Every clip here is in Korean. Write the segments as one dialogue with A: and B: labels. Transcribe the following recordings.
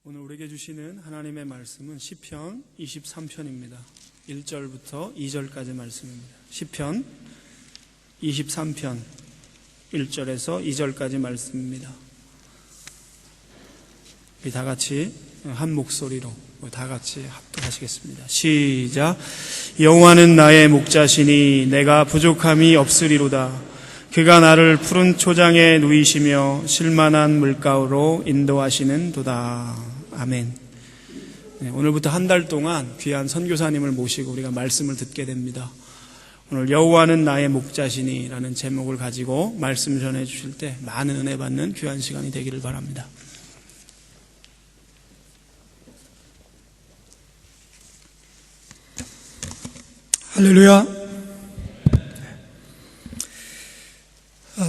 A: 오늘 우리에게 주시는 하나님의 말씀은 시편 23편입니다. 1절부터 2절까지 말씀입니다. 시편 23편 1절에서 2절까지 말씀입니다. 우리 다 같이 한 목소리로 다 같이 합독하시겠습니다. 시작. 여호와는 나의 목자시니 내가 부족함이 없으리로다. 그가 나를 푸른 초장에 누이시며 쉴만한 물가로 인도하시는 도다. 아멘. 오늘부터 한 달 동안 귀한 선교사님을 모시고 우리가 말씀을 듣게 됩니다. 오늘 여호와는 나의 목자시니 라는 제목을 가지고 말씀 전해 주실 때 많은 은혜 받는 귀한 시간이 되기를 바랍니다.
B: 할렐루야.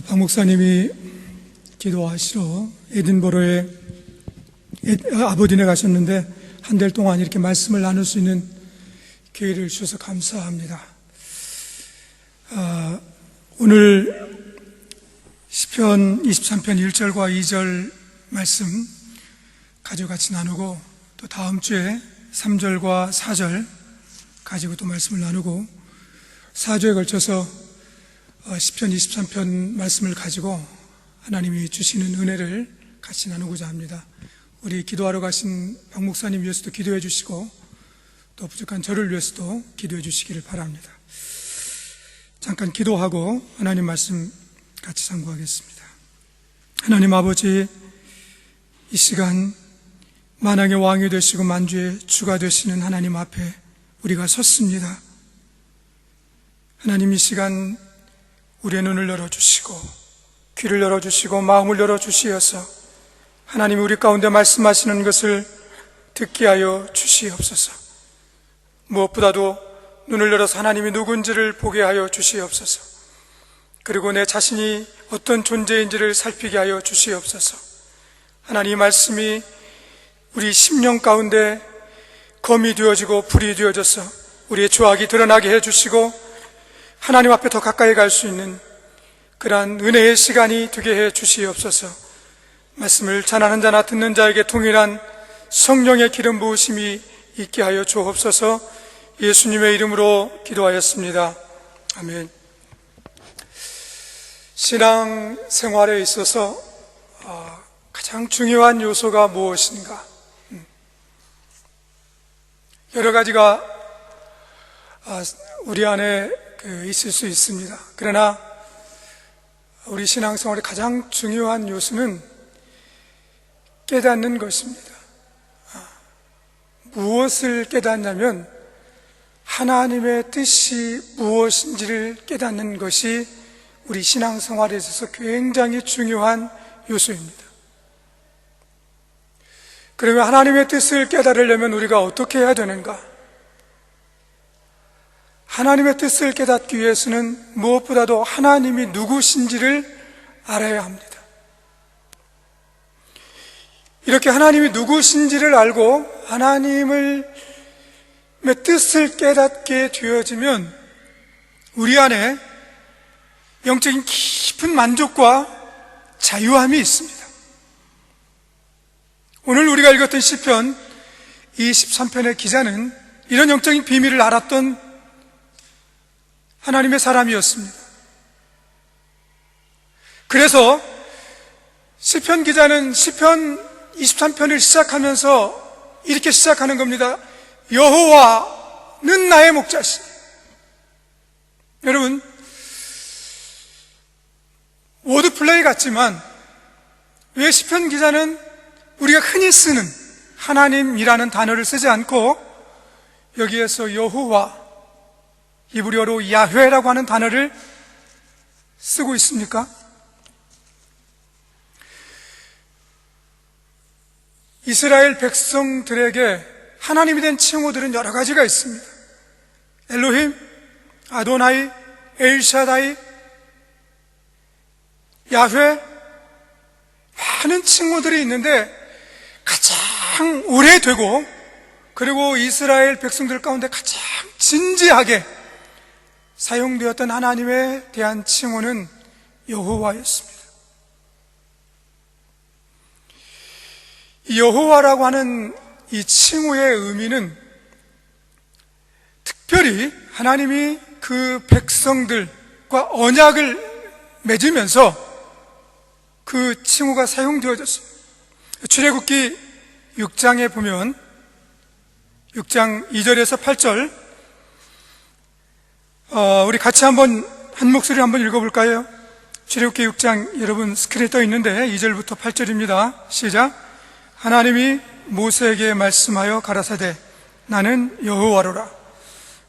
B: 박 목사님이 기도하시러 에딘버러에 아버디네 가셨는데 한 달 동안 이렇게 말씀을 나눌 수 있는 기회를 주셔서 감사합니다. 오늘 시편 23편 1절과 2절 말씀 가지고 같이 나누고, 또 다음 주에 3절과 4절 가지고 또 말씀을 나누고, 4주에 걸쳐서 시편 23편 말씀을 가지고 하나님이 주시는 은혜를 같이 나누고자 합니다. 우리 기도하러 가신 박 목사님 위해서도 기도해 주시고, 또 부족한 저를 위해서도 기도해 주시기를 바랍니다. 잠깐 기도하고 하나님 말씀 같이 상고하겠습니다. 하나님 아버지, 이 시간 만왕의 왕이 되시고 만주의 주가 되시는 하나님 앞에 우리가 섰습니다. 하나님, 이 시간 우리의 눈을 열어주시고 귀를 열어주시고 마음을 열어주시어서 하나님이 우리 가운데 말씀하시는 것을 듣게 하여 주시옵소서. 무엇보다도 눈을 열어서 하나님이 누군지를 보게 하여 주시옵소서. 그리고 내 자신이 어떤 존재인지를 살피게 하여 주시옵소서. 하나님, 이 말씀이 우리 심령 가운데 검이 되어지고 불이 되어져서 우리의 죄악이 드러나게 해주시고 하나님 앞에 더 가까이 갈 수 있는 그러한 은혜의 시간이 되게 해 주시옵소서. 말씀을 전하는 자나 듣는 자에게 동일한 성령의 기름 부으심이 있게 하여 주옵소서. 예수님의 이름으로 기도하였습니다. 아멘. 신앙 생활에 있어서 가장 중요한 요소가 무엇인가? 여러 가지가 우리 안에 있을 수 있습니다. 그러나 우리 신앙생활의 가장 중요한 요소는 깨닫는 것입니다. 무엇을 깨닫냐면 하나님의 뜻이 무엇인지를 깨닫는 것이 우리 신앙생활에 있어서 굉장히 중요한 요소입니다. 그러면 하나님의 뜻을 깨달으려면 우리가 어떻게 해야 되는가? 하나님의 뜻을 깨닫기 위해서는 무엇보다도 하나님이 누구신지를 알아야 합니다. 이렇게 하나님이 누구신지를 알고 하나님의 뜻을 깨닫게 되어지면 우리 안에 영적인 깊은 만족과 자유함이 있습니다. 오늘 우리가 읽었던 시편 23편의 기자는 이런 영적인 비밀을 알았던 하나님의 사람이었습니다. 그래서 시편 기자는 시편 23편을 시작하면서 이렇게 시작하는 겁니다. 여호와는 나의 목자시니. 여러분, 워드플레이 같지만 왜 시편 기자는 우리가 흔히 쓰는 하나님이라는 단어를 쓰지 않고 여기에서 여호와, 히브리어로 야훼라고 하는 단어를 쓰고 있습니까? 이스라엘 백성들에게 하나님이 된 칭호들은 여러 가지가 있습니다. 엘로힘, 아도나이, 엘샤다이, 야훼, 많은 칭호들이 있는데 가장 오래되고 그리고 이스라엘 백성들 가운데 가장 진지하게 사용되었던 하나님에 대한 칭호는 여호와였습니다. 여호와라고 하는 이 칭호의 의미는 특별히 하나님이 그 백성들과 언약을 맺으면서 그 칭호가 사용되어졌어요. 출애굽기 6장에 보면 6장 2절에서 8절 우리 같이 한번 한 목소리로 한번 읽어볼까요? 출애굽기 6장 여러분 스크린에 떠 있는데 2절부터 8절입니다. 시작. 하나님이 모세에게 말씀하여 가라사대 나는 여호와로라.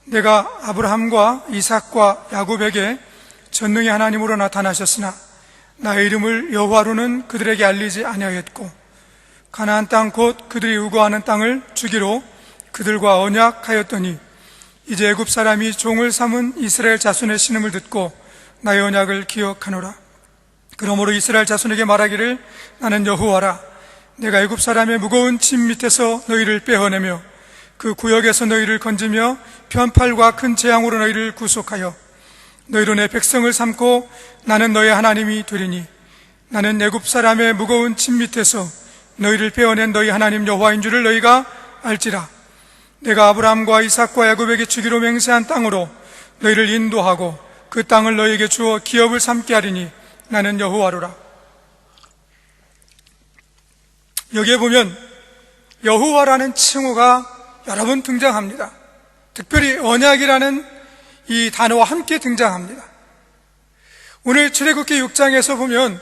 B: 내가 아브라함과 이삭과 야곱에게 전능의 하나님으로 나타나셨으나 나의 이름을 여호와로는 그들에게 알리지 아니하였고 가나안 땅 곧 그들이 우거하는 땅을 주기로 그들과 언약하였더니 이제 애굽 사람이 종을 삼은 이스라엘 자손의 신음을 듣고 나의 언약을 기억하노라. 그러므로 이스라엘 자손에게 말하기를 나는 여호와라. 내가 애굽 사람의 무거운 짐 밑에서 너희를 빼어내며 그 구역에서 너희를 건지며 편팔과 큰 재앙으로 너희를 구속하여 너희로 내 백성을 삼고 나는 너의 하나님이 되리니 나는 애굽 사람의 무거운 짐 밑에서 너희를 빼어낸 너희 하나님 여호와인 줄을 너희가 알지라. 내가 아브라함과 이삭과 야곱에게 주기로 맹세한 땅으로 너희를 인도하고 그 땅을 너희에게 주어 기업을 삼게 하리니 나는 여호와로라. 여기에 보면 여호와라는 칭호가 여러 번 등장합니다. 특별히 언약이라는 이 단어와 함께 등장합니다. 오늘 출애굽기 6장에서 보면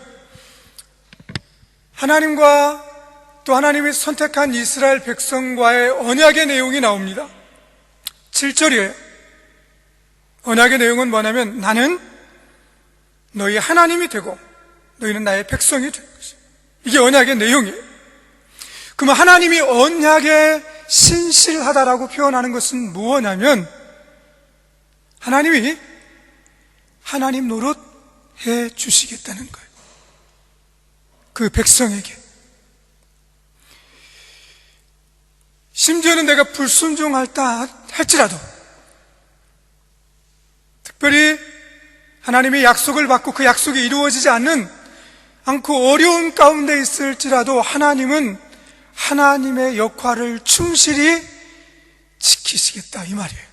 B: 하나님과 또 하나님이 선택한 이스라엘 백성과의 언약의 내용이 나옵니다. 7절이에요. 언약의 내용은 뭐냐면 나는 너희 하나님이 되고 너희는 나의 백성이 되는 것이에요. 이게 언약의 내용이에요. 그러면 하나님이 언약에 신실하다라고 표현하는 것은 무엇이냐면 하나님이 하나님 노릇 해 주시겠다는 거예요. 그 백성에게. 심지어는 내가 불순종할다 할지라도 특별히 하나님의 약속을 받고 그 약속이 이루어지지 않고 어려운 가운데 있을지라도 하나님은 하나님의 역할을 충실히 지키시겠다 이 말이에요.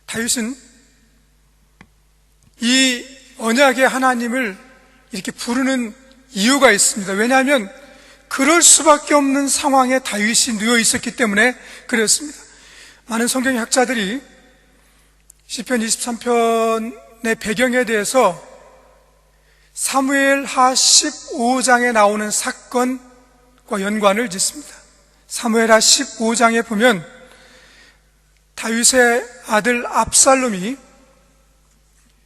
B: 다윗은 이 언약의 하나님을 이렇게 부르는 이유가 있습니다. 왜냐하면 그럴 수밖에 없는 상황에 다윗이 누워 있었기 때문에 그랬습니다. 많은 성경 학자들이 시편 23편의 배경에 대해서 사무엘하 15장에 나오는 사건과 연관을 짓습니다. 사무엘하 15장에 보면 다윗의 아들 압살롬이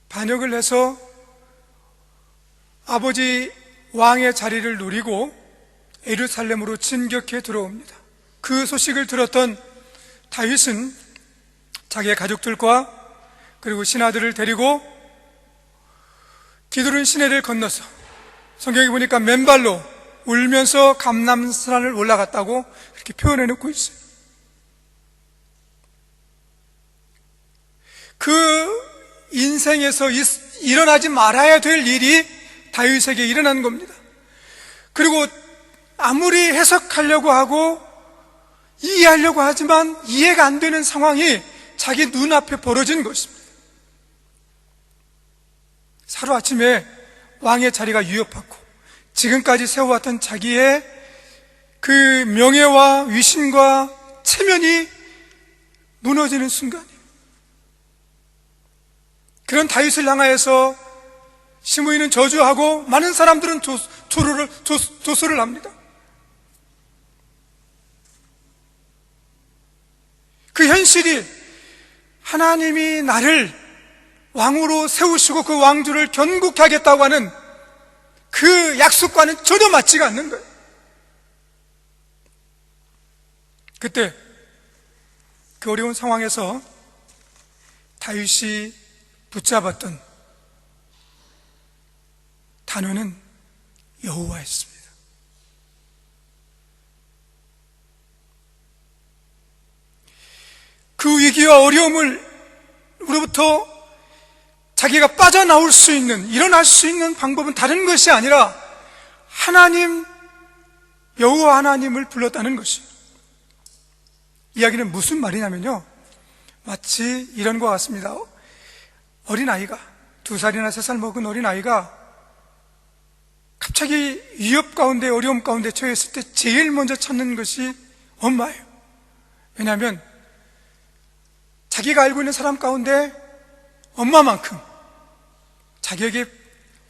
B: 반역을 해서 아버지 왕의 자리를 노리고 예루살렘으로 진격해 들어옵니다. 그 소식을 들었던 다윗은 자기의 가족들과 그리고 신하들을 데리고 기드론 시내를 건너서 성경에 보니까 맨발로 울면서 감람산을 올라갔다고 이렇게 표현해 놓고 있어요. 그 인생에서 일어나지 말아야 될 일이 다윗에게 일어난 겁니다. 그리고 아무리 해석하려고 하고 이해하려고 하지만 이해가 안 되는 상황이 자기 눈앞에 벌어진 것입니다. 하루아침에 왕의 자리가 위협받고 지금까지 세워왔던 자기의 그 명예와 위신과 체면이 무너지는 순간이에요. 그런 다윗을 향하여서 시므이는 저주하고 많은 사람들은 조소를 합니다. 그 현실이 하나님이 나를 왕으로 세우시고 그 왕조를 견고케 하겠다고 하는 그 약속과는 전혀 맞지가 않는 거예요. 그때 그 어려운 상황에서 다윗이 붙잡았던 단어는 여호와였습니다. 그 위기와 어려움으로부터 자기가 빠져나올 수 있는, 일어날 수 있는 방법은 다른 것이 아니라 하나님, 여호와 하나님을 불렀다는 것이에요. 이야기는 무슨 말이냐면요, 마치 이런 것 같습니다. 어린아이가, 2살이나 3살 먹은 어린아이가 갑자기 위협 가운데, 어려움 가운데 처했을 때 제일 먼저 찾는 것이 엄마예요. 왜냐하면 자기가 알고 있는 사람 가운데 엄마만큼 자기에게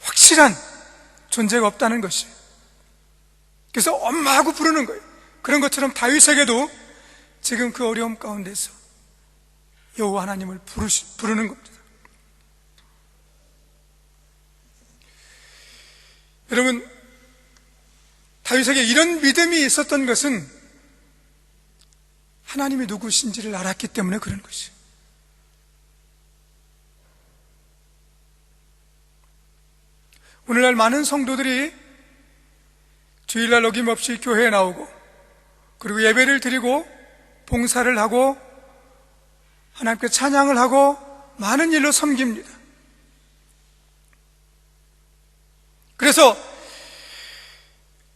B: 확실한 존재가 없다는 것이에요. 그래서 엄마하고 부르는 거예요. 그런 것처럼 다윗에게도 지금 그 어려움 가운데서 여호와 하나님을 부르는 겁니다. 여러분, 다윗에게 이런 믿음이 있었던 것은 하나님이 누구신지를 알았기 때문에 그런 것이에요. 오늘날 많은 성도들이 주일날 어김없이 교회에 나오고, 그리고 예배를 드리고 봉사를 하고 하나님께 찬양을 하고 많은 일로 섬깁니다. 그래서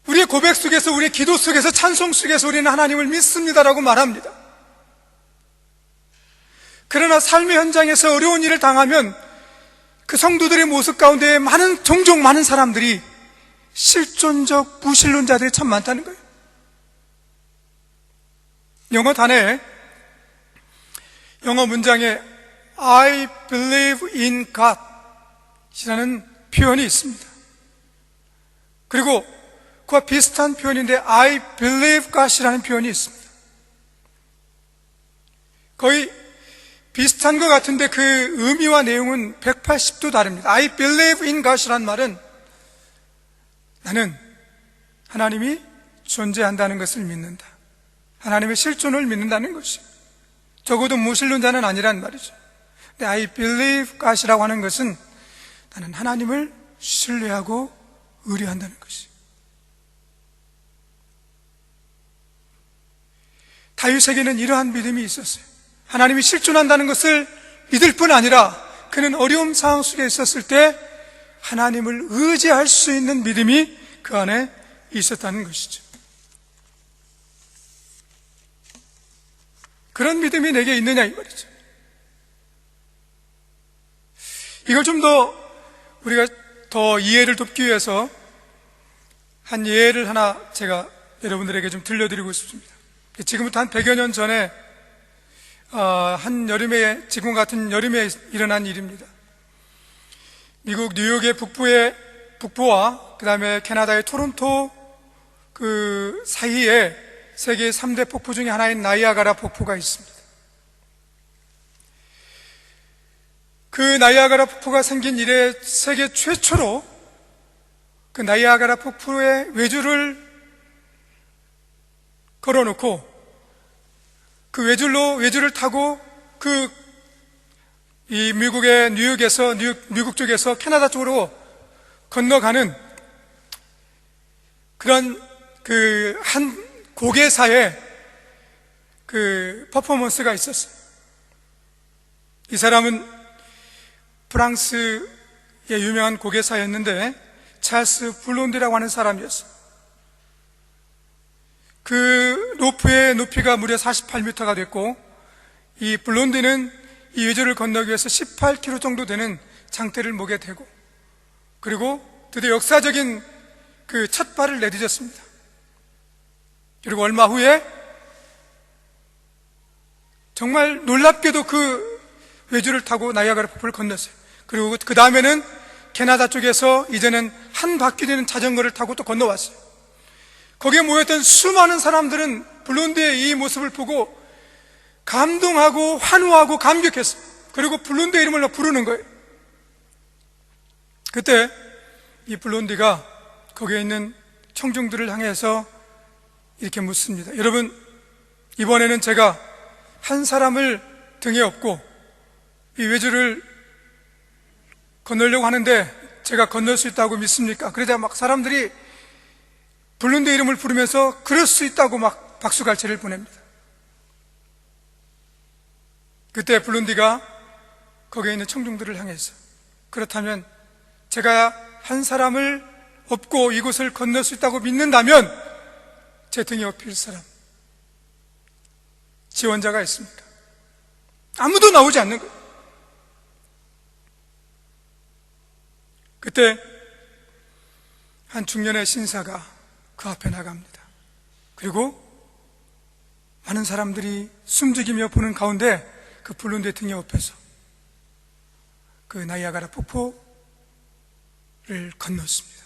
B: 우리의 고백 속에서, 우리의 기도 속에서, 찬송 속에서 우리는 하나님을 믿습니다라고 말합니다. 그러나 삶의 현장에서 어려운 일을 당하면 그 성도들의 모습 가운데 종종 많은 사람들이 실존적 무신론자들이 참 많다는 거예요. 영어 단어에, 영어 문장에 I believe in God 이라는 표현이 있습니다. 그리고 그와 비슷한 표현인데 I believe God이라는 표현이 있습니다. 거의 비슷한 것 같은데 그 의미와 내용은 180도 다릅니다. I believe in God이라는 말은 나는 하나님이 존재한다는 것을 믿는다, 하나님의 실존을 믿는다는 것이, 적어도 무신론자는 아니란 말이죠. 근데 I believe God이라고 하는 것은 나는 하나님을 신뢰하고 의뢰한다는 것이. 다윗에게는 이러한 믿음이 있었어요. 하나님이 실존한다는 것을 믿을 뿐 아니라 그는 어려움 상황 속에 있었을 때 하나님을 의지할 수 있는 믿음이 그 안에 있었다는 것이죠. 그런 믿음이 내게 있느냐 이 말이죠. 이걸 좀 더 우리가 더 이해를 돕기 위해서 한 예를 하나 제가 여러분들에게 좀 들려드리고 싶습니다. 지금부터 한 100여 년 전에 한 여름에, 지금 같은 여름에 일어난 일입니다. 미국 뉴욕의 북부와 그 다음에 캐나다의 토론토 그 사이에 세계 3대 폭포 중에 하나인 나이아가라 폭포가 있습니다. 그 나이아가라 폭포가 생긴 이래 세계 최초로 그 나이아가라 폭포의 외줄을 걸어놓고 그 외줄을 타고 이 미국의 뉴욕에서, 미국 쪽에서 캐나다 쪽으로 건너가는 그런 그 한 고개사의 그 퍼포먼스가 있었어요. 이 사람은 프랑스의 유명한 고개사였는데 찰스 블론디라고 하는 사람이었어요. 그 로프의 높이가 무려 48m가 됐고, 이 블론디는 이 외줄을 건너기 위해서 18km 정도 되는 장대를 목에 대고, 그리고 드디어 역사적인 그 첫 발을 내딛었습니다. 그리고 얼마 후에 정말 놀랍게도 그 외줄을 타고 나이아가라 폭포를 건넜어요. 그리고 그 다음에는 캐나다 쪽에서 이제는 한 바퀴 되는 자전거를 타고 또 건너왔어요. 거기에 모였던 수많은 사람들은 블론디의 이 모습을 보고 감동하고 환호하고 감격했어요. 그리고 블론디의 이름을 막 부르는 거예요. 그때 이 블론디가 거기에 있는 청중들을 향해서 이렇게 묻습니다. 여러분, 이번에는 제가 한 사람을 등에 업고 이 외줄을 건너려고 하는데 제가 건널 수 있다고 믿습니까? 그러자 막 사람들이 블론디 이름을 부르면서 그럴 수 있다고 막 박수갈채를 보냅니다. 그때 블론디가 거기에 있는 청중들을 향해서, 그렇다면 제가 한 사람을 없고 이곳을 건널 수 있다고 믿는다면 제 등에 업힐 사람, 지원자가 있습니까? 아무도 나오지 않는 거예요. 그때 한 중년의 신사가 그 앞에 나갑니다. 그리고 많은 사람들이 숨죽이며 보는 가운데 그 블론드의 등에 업혀서 그 나이아가라 폭포를 건넜습니다.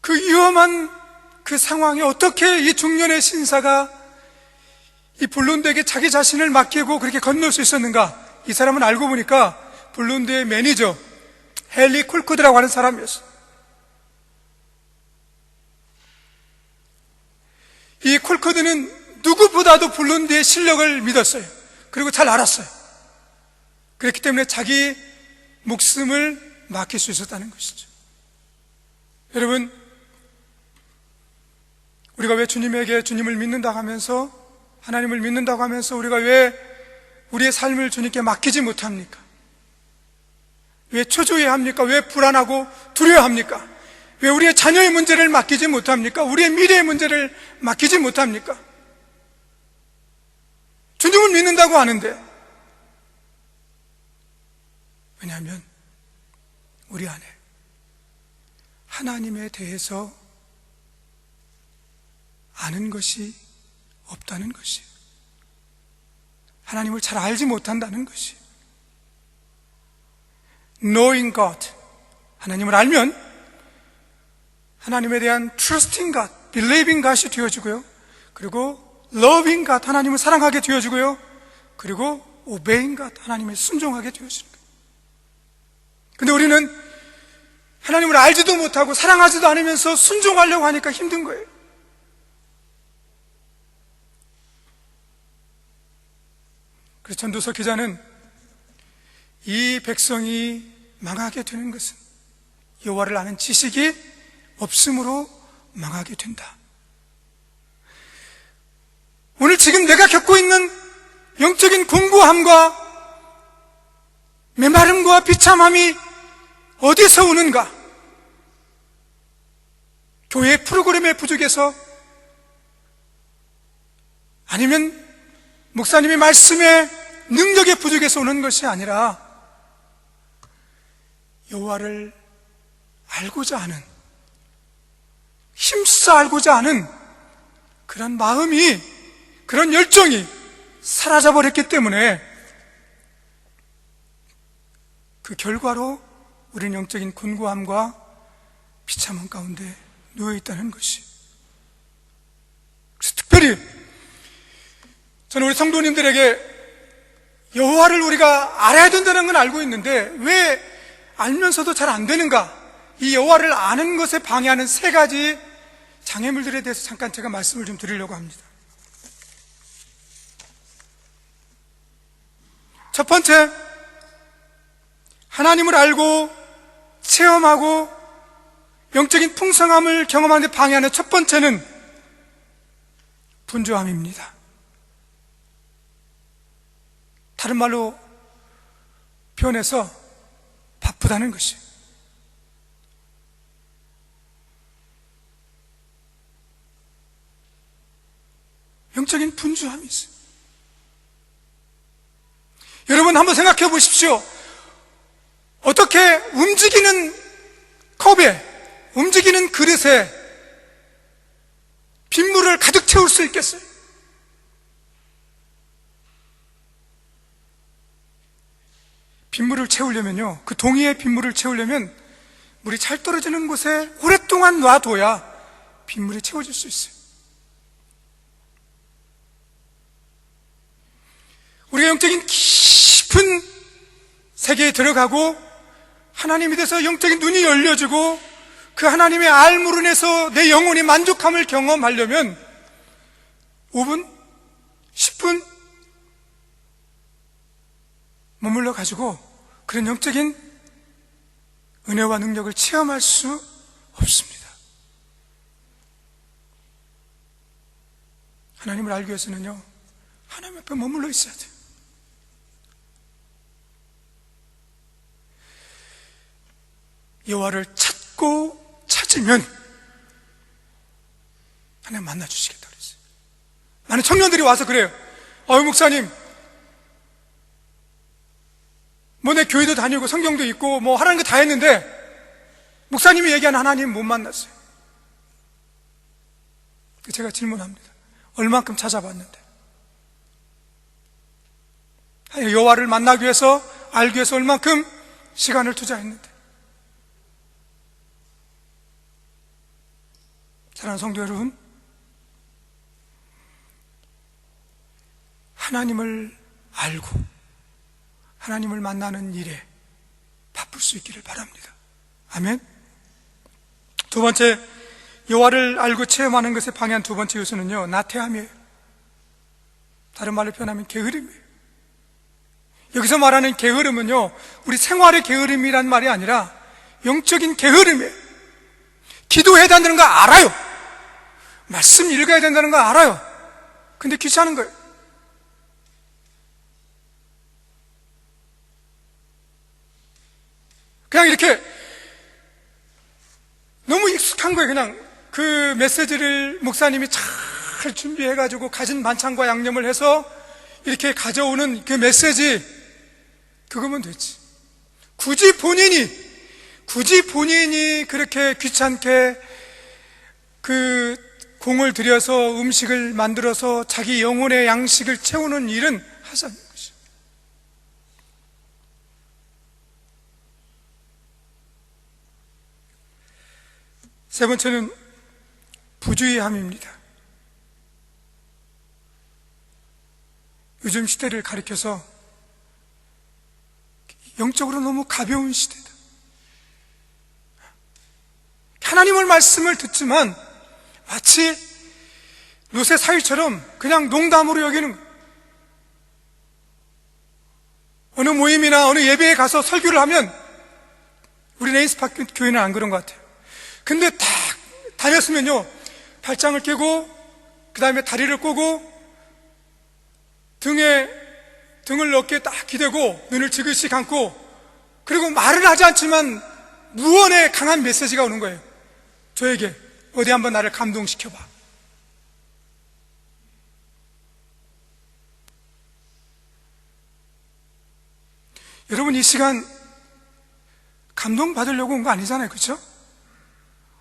B: 그 위험한 그 상황에 어떻게 이 중년의 신사가 이 블론드에게 자기 자신을 맡기고 그렇게 건널 수 있었는가? 이 사람은 알고 보니까 블론드의 매니저 헨리 콜코드라고 하는 사람이었어요. 이 콜코드는 누구보다도 블론드의 실력을 믿었어요. 그리고 잘 알았어요. 그렇기 때문에 자기 목숨을 맡길 수 있었다는 것이죠. 여러분, 우리가 왜 주님을 믿는다고 하면서, 하나님을 믿는다고 하면서 우리가 왜 우리의 삶을 주님께 맡기지 못합니까? 왜 초조해합니까? 왜 불안하고 두려워합니까? 왜 우리의 자녀의 문제를 맡기지 못합니까? 우리의 미래의 문제를 맡기지 못합니까? 주님을 믿는다고 하는데. 왜냐하면 우리 안에 하나님에 대해서 아는 것이 없다는 것이에요. 하나님을 잘 알지 못한다는 것이에요. Knowing God, 하나님을 알면 하나님에 대한 trusting God, believing God이 되어지고요. 그리고 loving God, 하나님을 사랑하게 되어지고요. 그리고 obeying God, 하나님을 순종하게 되어지는 거예요. 근데 우리는 하나님을 알지도 못하고 사랑하지도 않으면서 순종하려고 하니까 힘든 거예요. 그래서 전도서 기자는 이 백성이 망하게 되는 것은 여호와를 아는 지식이 없음으로 망하게 된다. 오늘 지금 내가 겪고 있는 영적인 공고함과 메마름과 비참함이 어디서 오는가? 교회 프로그램의 부족에서, 아니면 목사님의 말씀의 능력의 부족에서 오는 것이 아니라 여호와를 알고자 하는, 힘써 알고자 하는 그런 마음이, 그런 열정이 사라져버렸기 때문에 그 결과로 우리는 영적인 곤고함과 비참함 가운데 누워있다는 것이. 그래서 특별히 저는 우리 성도님들에게 여호와를 우리가 알아야 된다는 건 알고 있는데 왜 알면서도 잘 안 되는가? 이 여호와를 아는 것에 방해하는 세 가지 장애물들에 대해서 잠깐 제가 말씀을 좀 드리려고 합니다. 첫 번째, 하나님을 알고 체험하고 영적인 풍성함을 경험하는 데 방해하는 첫 번째는 분주함입니다. 다른 말로 표현해서 바쁘다는 것이에요. 영적인 분주함이 있어요. 여러분 한번 생각해 보십시오. 어떻게 움직이는 컵에, 움직이는 그릇에 빗물을 가득 채울 수 있겠어요? 빗물을 채우려면요, 그 동이에 빗물을 채우려면 물이 잘 떨어지는 곳에 오랫동안 놔둬야 빗물이 채워질 수 있어요. 우리가 영적인 깊은 세계에 들어가고 하나님에 대해서 영적인 눈이 열려지고 그 하나님의 알물 안에서 내 영혼이 만족함을 경험하려면 5분, 10분 머물러 가지고 그런 영적인 은혜와 능력을 체험할 수 없습니다. 하나님을 알기 위해서는요, 하나님 앞에 머물러 있어야 돼요. 여호와를 찾고 찾으면 하나님 만나주시겠다 그랬어요. 많은 청년들이 와서 그래요. 목사님, 뭐 내 교회도 다니고 성경도 읽고 뭐 하라는 거 다 했는데 목사님이 얘기한 하나님 못 만났어요. 제가 질문합니다. 얼만큼 찾아봤는데? 여호와를 만나기 위해서, 알기 위해서 얼만큼 시간을 투자했는데? 사랑하는 성도 여러분, 하나님을 알고 하나님을 만나는 일에 바쁠 수 있기를 바랍니다. 아멘. 두 번째, 여호와를 알고 체험하는 것에 방해한 두 번째 요소는요, 나태함이에요. 다른 말로 표현하면 게으름이에요. 여기서 말하는 게으름은요, 우리 생활의 게으름이란 말이 아니라 영적인 게으름이에요. 기도해야 된다는 거 알아요. 말씀 읽어야 된다는 거 알아요. 근데 귀찮은 거예요. 그냥 이렇게 너무 익숙한 거예요. 그냥 그 메시지를 목사님이 잘 준비해가지고 가진 반찬과 양념을 해서 이렇게 가져오는 그 메시지, 그거면 되지. 굳이 본인이 그렇게 귀찮게 그 공을 들여서 음식을 만들어서 자기 영혼의 양식을 채우는 일은 하지 않는 것이죠. 세 번째는 부주의함입니다. 요즘 시대를 가리켜서 영적으로 너무 가벼운 시대다. 하나님의 말씀을 듣지만 마치 롯의 사위처럼 그냥 농담으로 여기는 거예요. 어느 모임이나 어느 예배에 가서 설교를 하면, 우리 레인스팍 교회는 안 그런 것 같아요. 근데 딱 다녔으면요, 발장을 끼고 그 다음에 다리를 꼬고 등을 어깨에 딱 기대고 눈을 지그시 감고, 그리고 말을 하지 않지만 무언의 강한 메시지가 오는 거예요. 저에게 어디 한번 나를 감동시켜봐. 여러분, 이 시간 감동받으려고 온 거 아니잖아요, 그렇죠?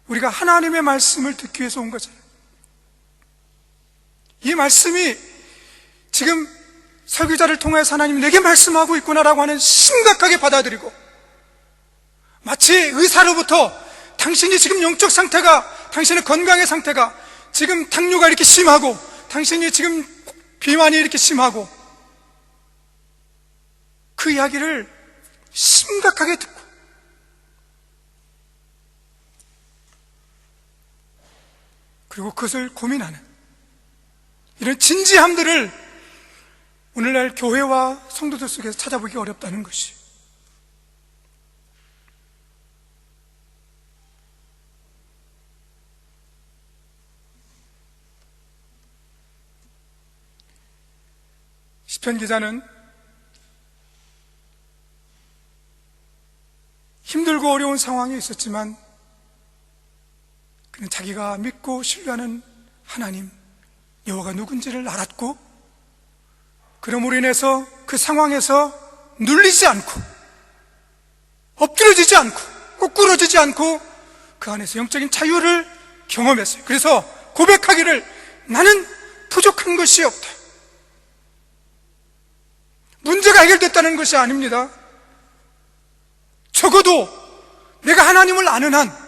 B: 우리가 하나님의 말씀을 듣기 위해서 온 거잖아요. 이 말씀이 지금 설교자를 통해서 하나님이 내게 말씀하고 있구나라고 하는 심각하게 받아들이고, 마치 의사로부터 당신이 지금 영적 상태가, 당신의 건강의 상태가, 지금 당뇨가 이렇게 심하고, 당신이 지금 비만이 이렇게 심하고, 그 이야기를 심각하게 듣고, 그리고 그것을 고민하는 이런 진지함들을 오늘날 교회와 성도들 속에서 찾아보기 어렵다는 것이, 시편 기자는 힘들고 어려운 상황에 있었지만 그는 자기가 믿고 신뢰하는 하나님, 여호와가 누군지를 알았고, 그러므로 인해서 그 상황에서 눌리지 않고 엎드려지지 않고 꾸꾸러지지 않고 그 안에서 영적인 자유를 경험했어요. 그래서 고백하기를, 나는 부족한 것이 없다. 문제가 해결됐다는 것이 아닙니다. 적어도 내가 하나님을 아는 한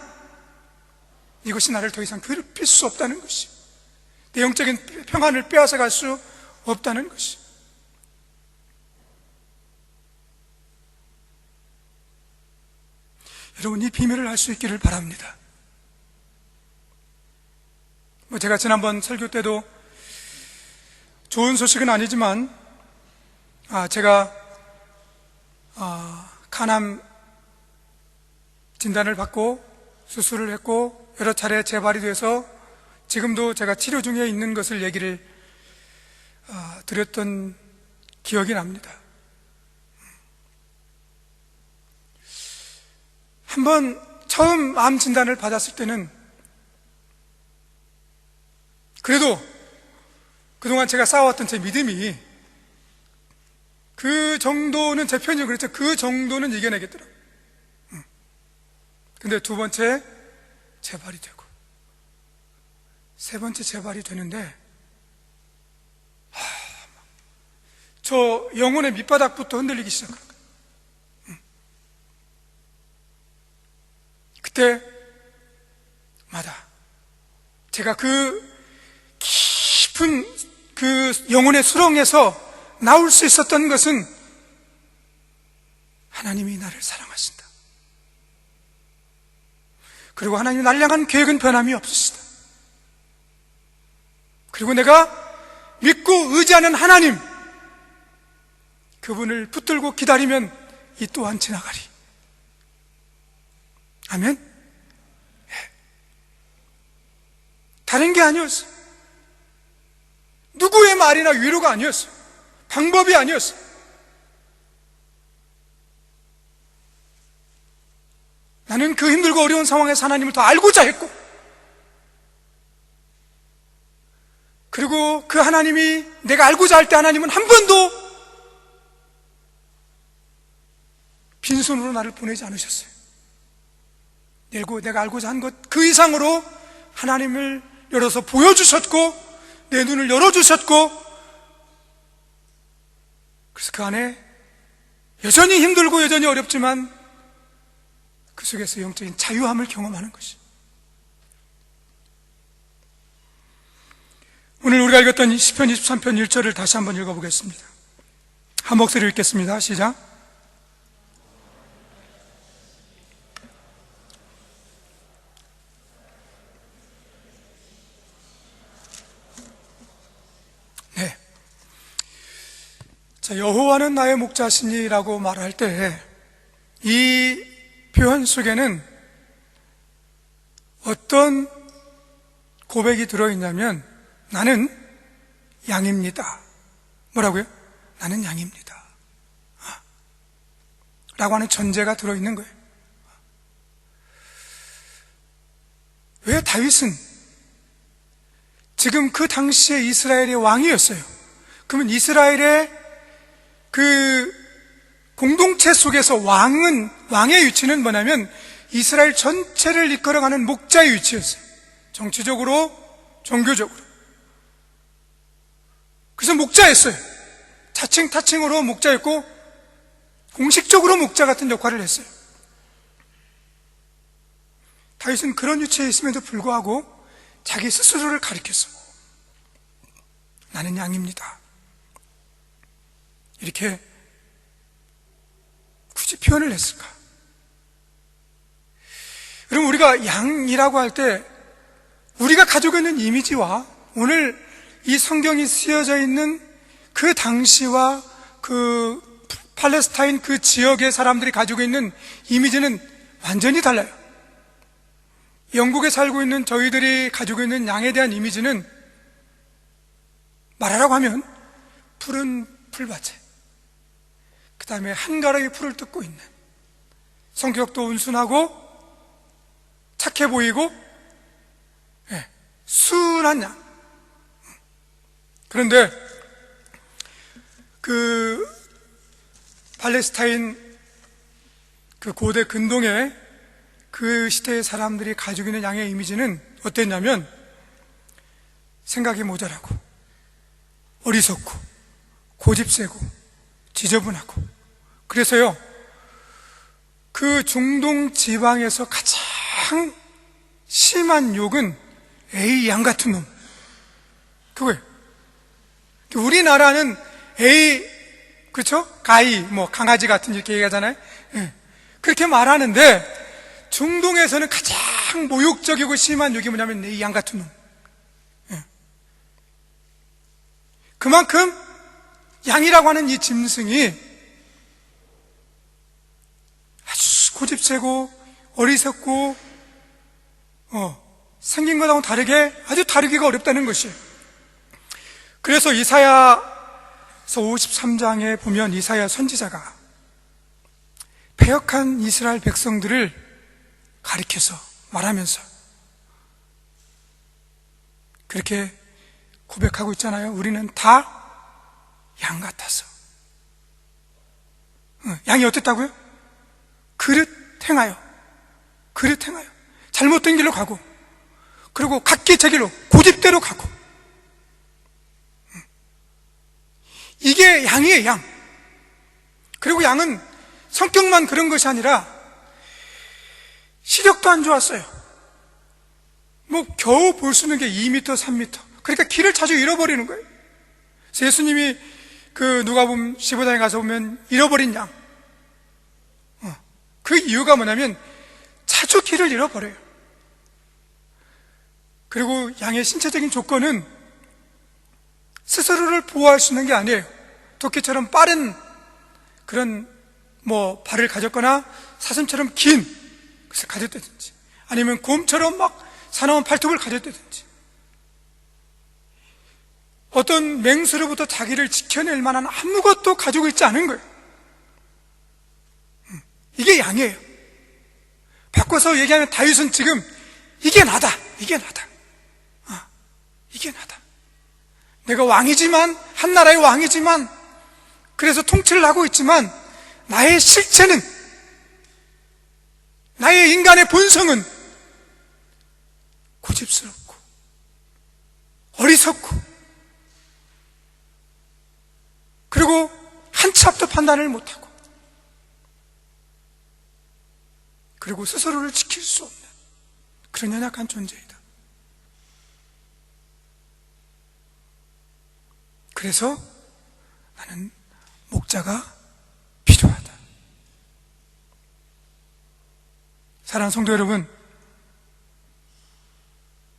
B: 이것이 나를 더 이상 괴롭힐 수 없다는 것이, 내 영적인 평안을 빼앗아갈 수 없다는 것이. 여러분, 이 비밀을 알 수 있기를 바랍니다. 제가 지난번 설교 때도 좋은 소식은 아니지만, 제가 간암 진단을 받고 수술을 했고 여러 차례 재발이 돼서 지금도 제가 치료 중에 있는 것을 얘기를 드렸던 기억이 납니다. 한번 처음 암 진단을 받았을 때는 그래도 그동안 제가 쌓아왔던 제 믿음이 그 정도는, 제 표현이 그랬죠. 그 정도는 이겨내겠더라고요. 근데 두 번째 재발이 되고 세 번째 재발이 되는데 저 영혼의 밑바닥부터 흔들리기 시작하는 거예요. 그때마다 제가 그 깊은 그 영혼의 수렁에서 나올 수 있었던 것은 하나님이 나를 사랑하신다. 그리고 하나님이 나를 향한 계획은 변함이 없으시다. 그리고 내가 믿고 의지하는 하나님, 그분을 붙들고 기다리면 이 또한 지나가리. 아멘? 네. 다른 게 아니었어요. 누구의 말이나 위로가 아니었어요. 방법이 아니었어요. 나는 그 힘들고 어려운 상황에서 하나님을 더 알고자 했고, 그리고 그 하나님이 내가 알고자 할 때 하나님은 한 번도 빈손으로 나를 보내지 않으셨어요. 내가 알고자 한 것 그 이상으로 하나님을 열어서 보여주셨고, 내 눈을 열어주셨고, 그래서 그 안에 여전히 힘들고 여전히 어렵지만 그 속에서 영적인 자유함을 경험하는 것이. 오늘 우리가 읽었던 시편 23편 1절을 다시 한번 읽어보겠습니다. 한 목소리로 읽겠습니다. 시작. 네. 자, 여호와는 나의 목자시니라고 말할 때 이 표현 속에는 어떤 고백이 들어있냐면, 나는 양입니다. 뭐라고요? 나는 양입니다. 라고 하는 전제가 들어있는 거예요. 왜 다윗은 지금 그 당시에 이스라엘의 왕이었어요. 그러면 이스라엘의 그 공동체 속에서 왕의 위치는 뭐냐면 이스라엘 전체를 이끌어가는 목자의 위치였어요. 정치적으로, 종교적으로. 그래서 목자였어요. 자칭 타칭으로 목자였고 공식적으로 목자 같은 역할을 했어요. 다윗은 그런 위치에 있음에도 불구하고 자기 스스로를 가리켜서 나는 양입니다, 이렇게 굳이 표현을 했을까? 그럼 우리가 양이라고 할 때 우리가 가지고 있는 이미지와 오늘 이 성경이 쓰여져 있는 그 당시와 그 팔레스타인 그 지역의 사람들이 가지고 있는 이미지는 완전히 달라요. 영국에 살고 있는 저희들이 가지고 있는 양에 대한 이미지는 말하라고 하면 푸른 풀밭에, 그 다음에 한가락의 풀을 뜯고 있는, 성격도 온순하고 착해 보이고 순한 양. 그런데 그 팔레스타인 그 고대 근동의 그 시대의 사람들이 가지고 있는 양의 이미지는 어땠냐면 생각이 모자라고 어리석고 고집세고 지저분하고, 그래서요 그 중동 지방에서 가장 심한 욕은 에이 양 같은 놈, 그거예요. 우리나라는 에이, 그렇죠? 가이, 뭐 강아지 같은 이렇게 얘기하잖아요. 그렇게 말하는데 중동에서는 가장 모욕적이고 심한 욕이 뭐냐면 에이 양 같은 놈. 그만큼 양이라고 하는 이 짐승이 아주 고집세고 어리석고 생긴 것하고 다르게 아주 다루기가 어렵다는 것이에요. 그래서 이사야서 53장에 보면 이사야 선지자가 패역한 이스라엘 백성들을 가리켜서 말하면서 그렇게 고백하고 있잖아요. 우리는 다 양 같아서. 양이 어땠다고요? 그릇 행하여 잘못된 길로 가고, 그리고 각기 제 길로 고집대로 가고. 이게 양이에요, 양. 그리고 양은 성격만 그런 것이 아니라 시력도 안 좋았어요. 겨우 볼 수 있는 게 2m, 3m. 그러니까 길을 자주 잃어버리는 거예요. 그래서 예수님이 누가복음 15장에 가서 보면 잃어버린 양. 그 이유가 뭐냐면 자주 길을 잃어버려요. 그리고 양의 신체적인 조건은 스스로를 보호할 수 있는 게 아니에요. 토끼처럼 빠른 그런 발을 가졌거나 사슴처럼 긴 것을 가졌다든지, 아니면 곰처럼 사나운 발톱을 가졌다든지, 어떤 맹수로부터 자기를 지켜낼 만한 아무것도 가지고 있지 않은 거예요. 이게 양이에요. 바꿔서 얘기하면 다윗은 지금 이게 나다. 이게 나다. 내가 왕이지만, 한 나라의 왕이지만, 그래서 통치를 하고 있지만, 나의 실체는, 나의 인간의 본성은 고집스럽고 어리석고, 그리고 한 치 앞도 판단을 못하고, 그리고 스스로를 지킬 수 없는 그런 연약한 존재이다. 그래서 나는 목자가 필요하다. 사랑하는 성도 여러분,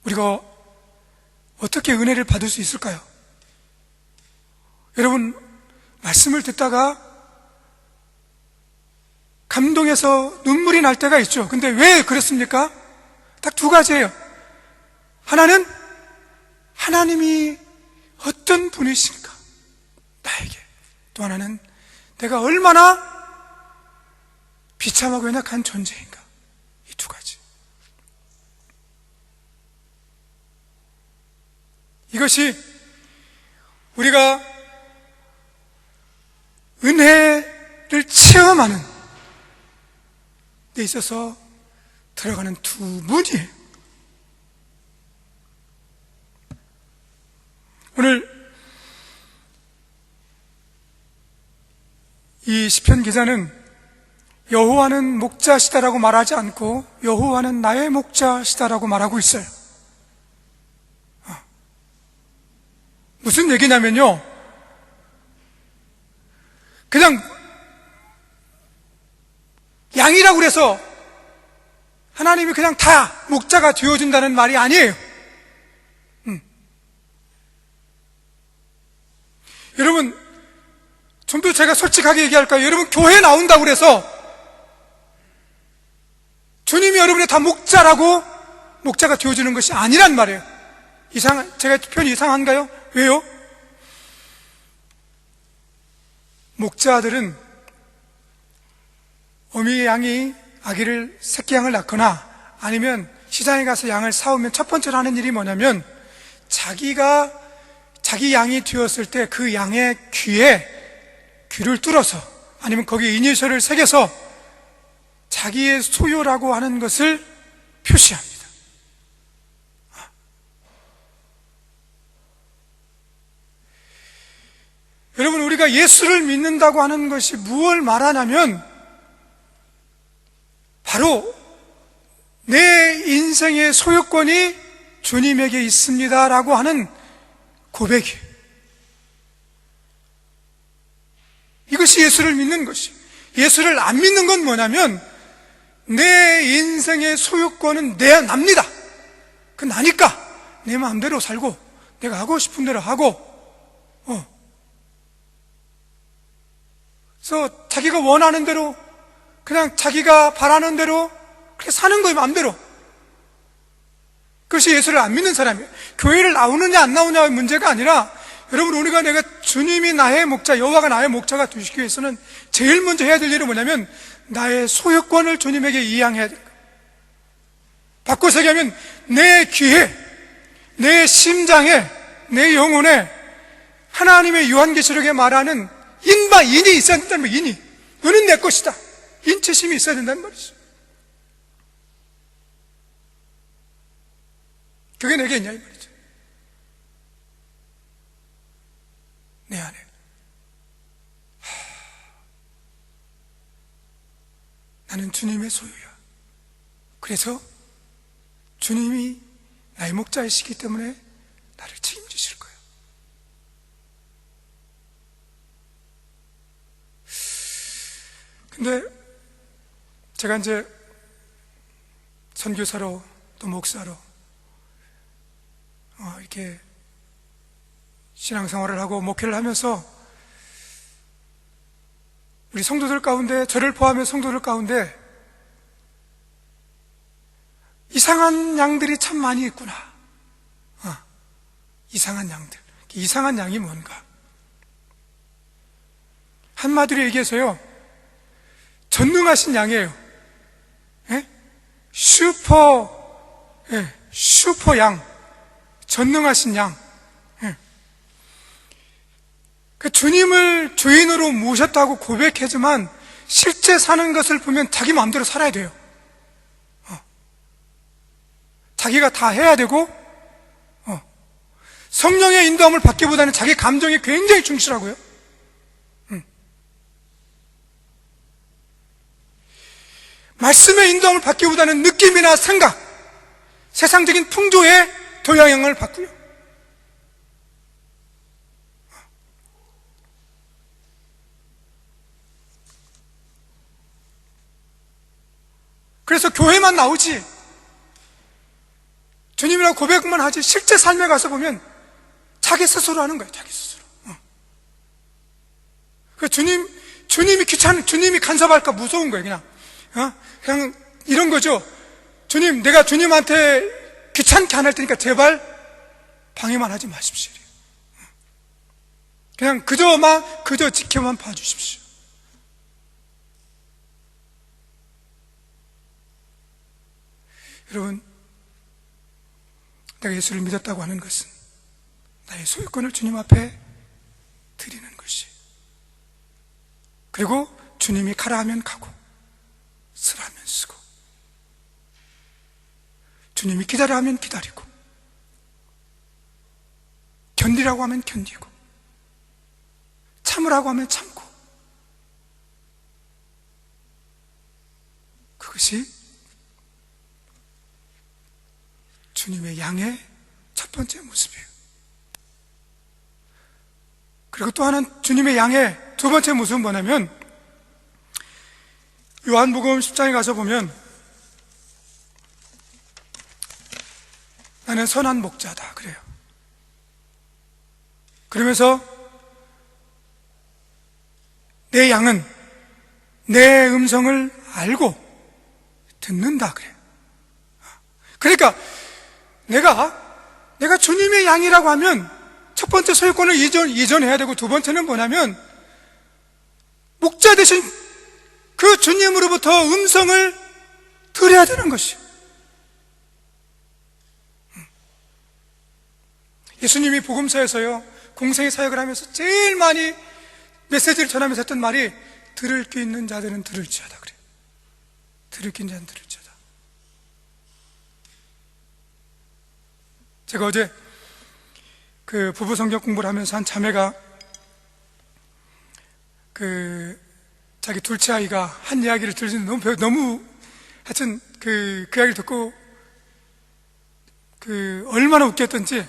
B: 우리가 어떻게 은혜를 받을 수 있을까요? 여러분, 말씀을 듣다가 감동해서 눈물이 날 때가 있죠. 근데 왜 그렇습니까? 딱 두 가지예요. 하나는 하나님이 어떤 분이신가, 나에게. 또 하나는 내가 얼마나 비참하고 연약한 존재인가. 이 두 가지. 이것이 우리가 은혜를 체험하는 데 있어서 들어가는 두 문이에요. 오늘 이 시편 기자는 여호와는 목자시다라고 말하지 않고 여호와는 나의 목자시다라고 말하고 있어요. 무슨 얘기냐면요, 그냥 양이라고 그래서 하나님이 그냥 다 목자가 되어준다는 말이 아니에요. 여러분, 좀 더 제가 솔직하게 얘기할까요? 여러분, 교회 나온다고 그래서 주님이 여러분의 다 목자가 되어주는 것이 아니란 말이에요. 제가 표현이 이상한가요? 왜요? 목자들은 어미의 양이 아기를, 새끼 양을 낳거나 아니면 시장에 가서 양을 사오면 첫 번째로 하는 일이 뭐냐면, 자기 양이 되었을 때 그 양의 귀를 뚫어서, 아니면 거기에 이니셜을 새겨서 자기의 소유라고 하는 것을 표시합니다. 여러분, 우리가 예수를 믿는다고 하는 것이 무엇을 말하냐면, 바로 내 인생의 소유권이 주님에게 있습니다라고 하는 고백이에요. 이것이 예수를 믿는 것이. 예수를 안 믿는 건 뭐냐면, 내 인생의 소유권은 납니다. 그 나니까 내 마음대로 살고 내가 하고 싶은 대로 하고, 그래서 자기가 원하는 대로, 그냥 자기가 바라는 대로 그렇게 사는 거예요, 마음대로. 그것이 예수를 안 믿는 사람이에요. 교회를 나오느냐 안 나오냐의 문제가 아니라, 여러분, 내가 주님이 나의 목자, 여호와가 나의 목자가 되시기 위해서는 제일 먼저 해야 될 일은 뭐냐면, 나의 소유권을 주님에게 이양해야 돼요. 바꿔서 얘기하면 내 귀에, 내 심장에, 내 영혼에 하나님의 요한계시록에 말하는 인이 있어야 된다는 말이에요. 인이. 너는 내 것이다. 인체심이 있어야 된다는 말이죠. 그게 내게 있냐 이 말이죠. 내 안에. 나는 주님의 소유야. 그래서 주님이 나의 목자이시기 때문에 나를 책임지실 거예요. 근데 제가 이제 선교사로 또 목사로 이렇게 신앙생활을 하고 목회를 하면서 우리 성도들 가운데, 저를 포함해 성도들 가운데 이상한 양들이 참 많이 있구나. 이상한 양들. 이상한 양이 뭔가? 한마디로 얘기해서요, 전능하신 양이에요. 예? 슈퍼 양. 전능하신 양. 예. 그 주님을 주인으로 모셨다고 고백하지만 실제 사는 것을 보면 자기 마음대로 살아야 돼요. 자기가 다 해야 되고, 성령의 인도함을 받기보다는 자기 감정에 굉장히 충실하고요. 말씀의 인도함을 받기보다는 느낌이나 생각, 세상적인 풍조에 더 영향을 받고요. 그래서 교회만 나오지, 주님이라고 고백만 하지, 실제 삶에 가서 보면 자기 스스로 하는 거예요. 자기 스스로. 그 주님이 주님이 간섭할까 무서운 거예요. 그냥 이런 거죠. 주님, 내가 주님한테 귀찮게 안 할 테니까 제발 방해만 하지 마십시오. 그냥 그저 지켜만 봐주십시오. 여러분, 내가 예수를 믿었다고 하는 것은 나의 소유권을 주님 앞에 드리는 것이, 그리고 주님이 가라 하면 가고 쓰라면 쓰고, 주님이 기다려 하면 기다리고, 견디라고 하면 견디고, 참으라고 하면 참고, 그것이 주님의 양의 첫 번째 모습이에요. 그리고 또 하나는 주님의 양의 두 번째 모습은 뭐냐면, 요한복음 10장에 가서 보면 나는 선한 목자다 그래요. 그러면서 내 양은 내 음성을 알고 듣는다 그래요. 그러니까 내가 주님의 양이라고 하면 첫 번째 소유권을 이전해야 되고, 두 번째는 뭐냐면 목자 대신 그 주님으로부터 음성을 들어야 되는 것이에요. 예수님이 복음서에서요, 공생의 사역을 하면서 제일 많이 메시지를 전하면서 했던 말이 들을 귀 있는 자들은 들을지어다 그래요. 들을 귀 있는 자는 들을지어다. 제가 어제 그 부부 성경 공부를 하면서 한 자매가 자기 둘째 아이가 한 이야기를 들으시는데 너무 하여튼 그 이야기를 듣고 얼마나 웃겼던지,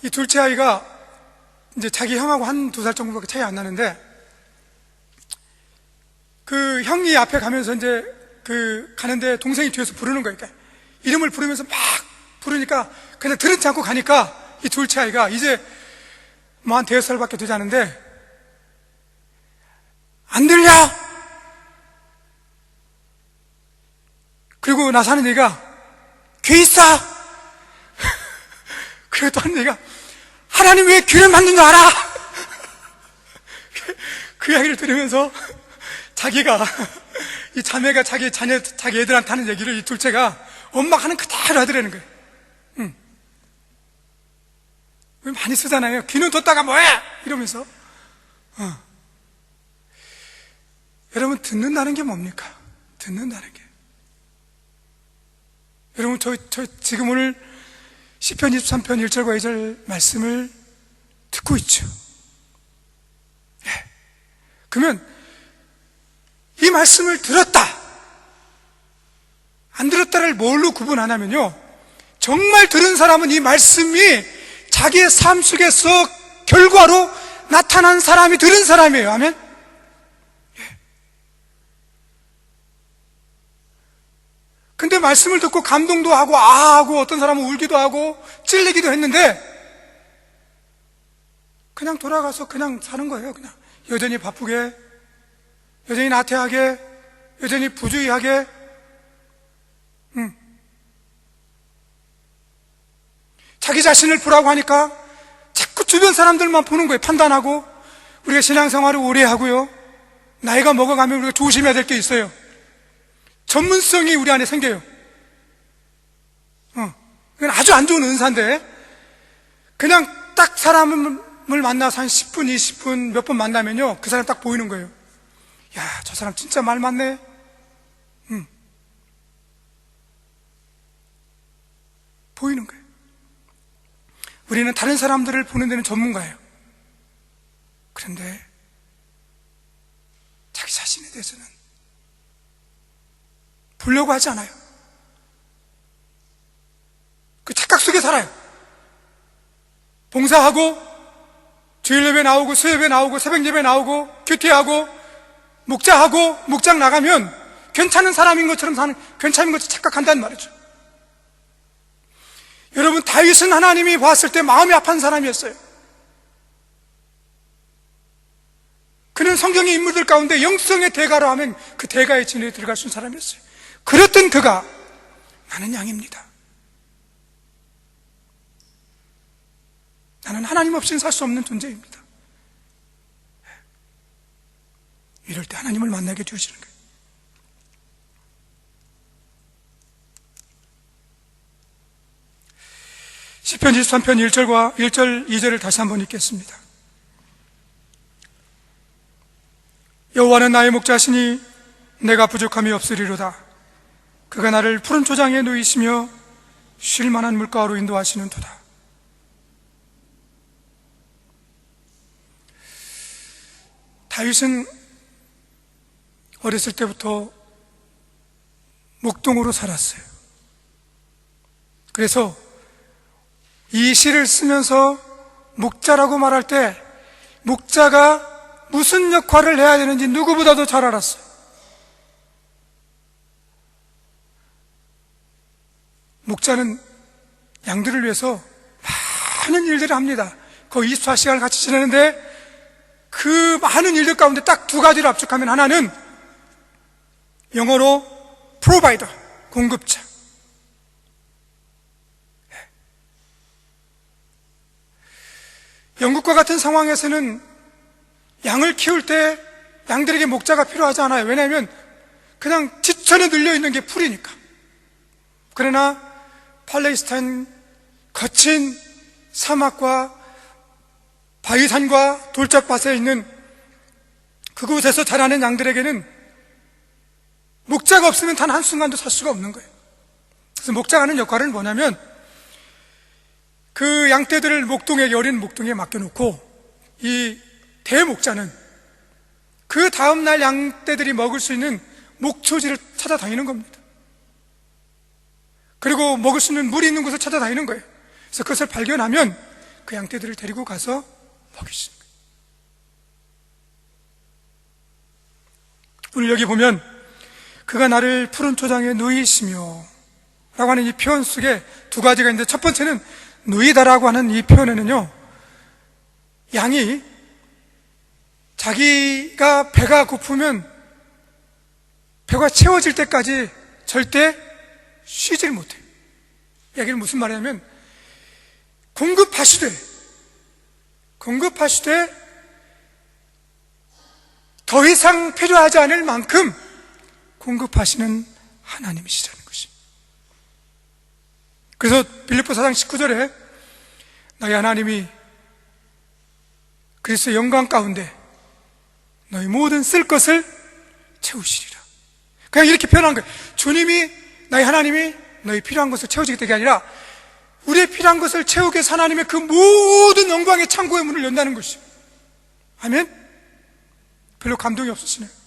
B: 이 둘째 아이가 이제 자기 형하고 한두 살 정도밖에 차이 안 나는데, 그 형이 앞에 가면서 이제 가는데 동생이 뒤에서 부르는 거니까 이름을 부르면서 막 부르니까 그냥 들은 척 않고 가니까 이 둘째 아이가 이제 뭐 한 5살밖에 되지 않은데, 안 들려? 그리고 나서 하는 얘기가 귀 있어? 그리고 또 하는 얘기가 하나님 왜 귀를 만든 줄 알아? 그 이야기를 들으면서 자기가 이 자매가 자기 애들한테 하는 얘기를 이 둘째가 엄마가 하는 그대로 하더라는 거예요. 우리 많이 쓰잖아요. 귀는 뒀다가 뭐해? 이러면서. 여러분, 듣는다는 게 뭡니까? 듣는다는 게. 여러분, 저 지금 오늘 시편 23편 1절과 2절 말씀을 듣고 있죠. 그러면 이 말씀을 들었다, 안 들었다를 뭘로 구분하냐면요, 정말 들은 사람은 이 말씀이 자기의 삶 속에서 결과로 나타난 사람이 들은 사람이에요. 아멘? 근데 말씀을 듣고 감동도 하고 하고 어떤 사람은 울기도 하고 찔리기도 했는데 그냥 돌아가서 그냥 사는 거예요. 그냥 여전히 바쁘게, 여전히 나태하게, 여전히 부주의하게. 자기 자신을 보라고 하니까 자꾸 주변 사람들만 보는 거예요. 판단하고. 우리가 신앙생활을 오래 하고요, 나이가 먹어가면 우리가 조심해야 될 게 있어요. 전문성이 우리 안에 생겨요. 이건 아주 안 좋은 은사인데, 그냥 딱 사람을 만나서 한 10분, 20분 몇 번 만나면요, 그 사람 딱 보이는 거예요. 야, 저 사람 진짜 말 많네. 보이는 거예요. 우리는 다른 사람들을 보는 데는 전문가예요. 그런데 자기 자신에 대해서는 보려고 하지 않아요. 그 착각 속에 살아요. 봉사하고 주일 예배 나오고 수요예배 나오고 새벽 예배 나오고 큐티하고 목자하고 목장 나가면 괜찮은 사람인 것처럼 사는, 괜찮은 것처럼 착각한다는 말이죠. 여러분, 다윗은 하나님이 봤을 때 마음이 아픈 사람이었어요. 그는 성경의 인물들 가운데 영성의 대가로 하면 그 대가의 진에 들어갈 수 있는 사람이었어요. 그랬던 그가, 나는 양입니다, 나는 하나님 없이는 살 수 없는 존재입니다, 이럴 때 하나님을 만나게 되어지는 거예요. 시편 23편 1절과 1절 2절을 다시 한번 읽겠습니다. 여호와는 나의 목자시니 내가 부족함이 없으리로다. 그가 나를 푸른 초장에 누이시며 쉴 만한 물가로 인도하시는 도다. 다윗은 어렸을 때부터 목동으로 살았어요. 그래서 이 시를 쓰면서 목자라고 말할 때 목자가 무슨 역할을 해야 되는지 누구보다도 잘 알았어요. 목자는 양들을 위해서 많은 일들을 합니다. 거의 24시간을 같이 지내는데 그 많은 일들 가운데 딱 두 가지를 압축하면, 하나는 영어로 provider, 공급자. 영국과 같은 상황에서는 양을 키울 때 양들에게 목자가 필요하지 않아요. 왜냐하면 그냥 지천에 늘려있는 게 풀이니까. 그러나 팔레스타인 거친 사막과 바위산과 돌짝밭에 있는 그곳에서 자라는 양들에게는 목자가 없으면 단 한순간도 살 수가 없는 거예요. 그래서 목자가 하는 역할은 뭐냐면, 그 양떼들을 목동에, 어린 목동에 맡겨놓고 이 대목자는 그 다음날 양떼들이 먹을 수 있는 목초지를 찾아다니는 겁니다. 그리고 먹을 수 있는 물이 있는 곳을 찾아다니는 거예요. 그래서 그것을 발견하면 그 양떼들을 데리고 가서 먹이시는 거예요. 오늘 여기 보면 그가 나를 푸른 초장에 누이시며 라고 하는 이 표현 속에 두 가지가 있는데, 첫 번째는 누이다라고 하는 이 표현에는요, 양이 자기가 배가 고프면 배가 채워질 때까지 절대 쉬질 못해요. 여기는 무슨 말이냐면, 공급하시되 더 이상 필요하지 않을 만큼 공급하시는 하나님이시라는 것입니다. 그래서 빌립보 4장 19절에 너희 하나님이 그리스도의 영광 가운데 너희 모든 쓸 것을 채우시리라. 그냥 이렇게 표현한 거예요. 주님이, 너희 하나님이 너희 필요한 것을 채워주겠다 게 아니라 우리의 필요한 것을 채우기 위해서 하나님의 그 모든 영광의 창고의 문을 연다는 것이죠. 아멘? 별로 감동이 없으시네요.